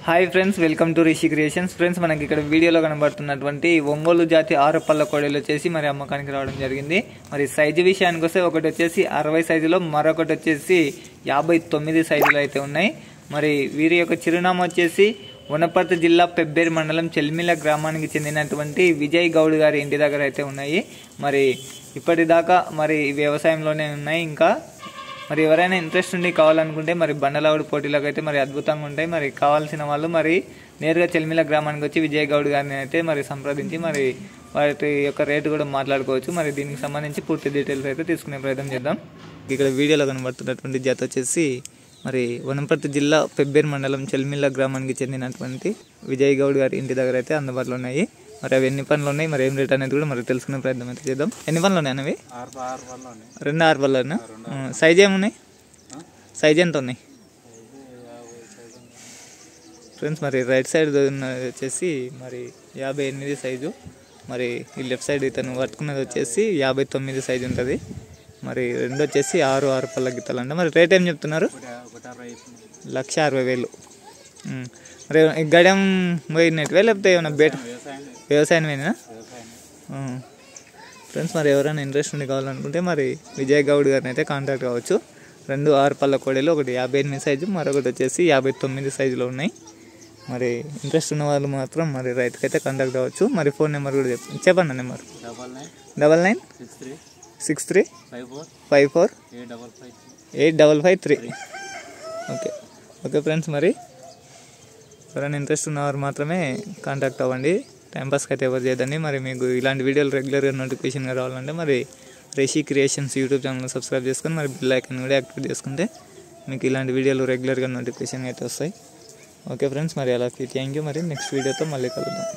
Hi friends, welcome to Rishi creations. Friends, మనకి ఇక్కడ వీడియోలో కనబడుతున్నటువంటి ఒంగోలు జాతి 6 పళ్ళ కోడలు వచ్చేసి మరి అమ్మకానికి రావడం జరిగింది. మరి సైజు విషయానికి వస్తే ఒకటి వచ్చేసి 60 సైజులో, మరొకటి వచ్చేసి 59 సైజులో అయితే ఉన్నాయి. మరి వీరి యొక్క చిరునామా వచ్చేసి వనపర్తి జిల్లా పెబ్బేరు మండలం చెల్మిల గ్రామానికి చెందినటువంటి విజయ్ గౌడ్ గారి ఇంటి దగ్గర అయితే ఉన్నాయి. మరి ఇప్పటిదాకా మరి వ్యవసాయంలోనే ఉన్నాయి. ఇంకా మరి ఎవరైనా ఇంట్రెస్ట్ ఉండి కావాలనుకుంటే మరి బండలావుడు పోటీలకు అయితే మరి అద్భుతంగా ఉంటాయి. మరి కావాల్సిన వాళ్ళు మరి నేరుగా చెల్మిల గ్రామానికి వచ్చి విజయ్ గౌడ్ గారిని అయితే మరి సంప్రదించి మరి వాటి యొక్క రేటు కూడా మాట్లాడుకోవచ్చు. మరి దీనికి సంబంధించి పూర్తి డీటెయిల్స్ అయితే తీసుకునే ప్రయత్నం చేద్దాం. ఇక్కడ వీడియోలో కనబడుతున్నటువంటి జత వచ్చేసి మరి వనపర్తి జిల్లా పెబ్బేరు మండలం చెల్మిల గ్రామానికి చెందినటువంటి విజయ్ గౌడ్ గారి ఇంటి దగ్గర అయితే అందుబాటులో ఉన్నాయి. మరి అవి ఎన్ని పనులు ఉన్నాయి, మరి ఏం రేట్ అనేది కూడా మరి తెలుసుకునే ప్రయత్నం అయితే చేద్దాం. ఎన్ని పనులు ఉన్నాయి అవి? 6 పళ్ళు. సైజ్ ఏమున్నాయి? సైజ్ ఎంత ఉన్నాయి ఫ్రెండ్స్? మరి రైట్ సైడ్ వచ్చేసి మరి 58 సైజు. మరి ఈ లెఫ్ట్ సైడ్ ఇతను పట్టుకున్నది వచ్చేసి 59 సైజు ఉంటుంది. మరి రెండు వచ్చేసి 6 పళ్ళ గిత్తలు. మరి రేట్ ఏం చెప్తున్నారు? 1,60,000. మరి గడ్యం పోయినట్టువే లేకపోతే ఏమైనా బేట వ్యవసాయమేనా ఫ్రెండ్స్? మరి ఎవరైనా ఇంట్రెస్ట్ ఉండి కావాలనుకుంటే మరి విజయ్ గౌడ్ గారిని అయితే కాంటాక్ట్ కావచ్చు. 2 6 పళ్ళ కోడలు, ఒకటి 58 సైజు, మరొకటి వచ్చేసి 59 సైజులో ఉన్నాయి. మరి ఇంట్రెస్ట్ ఉన్న వాళ్ళు మాత్రం మరి రైతుకి అయితే కాంటాక్ట్ కావచ్చు. మరి ఫోన్ నెంబర్ కూడా చెప్పండి. నెంబర్ 99635485485553. ఓకే ఫ్రెండ్స్, మరి ఎవరైనా ఇంట్రెస్ట్ ఉన్నవారు మాత్రమే కాంటాక్ట్ అవ్వండి. టైంపాస్కి అయితే ఎవరు చేయదండి. మరి మీకు ఇలాంటి వీడియోలు రెగ్యులర్గా నోటిఫికేషన్గా రావాలంటే మరి Rishi creations YouTube channel subscribe చేసుకొని మరి బెల్ ఐకాన్ కూడా యాక్టివేట్ చేసుకుంటే మీకు ఇలాంటి వీడియోలు రెగ్యులర్గా నోటిఫికేషన్ అయితే వస్తాయి. ఓకే ఫ్రెండ్స్, మరి అలాగే థ్యాంక్ యూ. మరి నెక్స్ట్ వీడియోతో మళ్ళీ కలుద్దాం.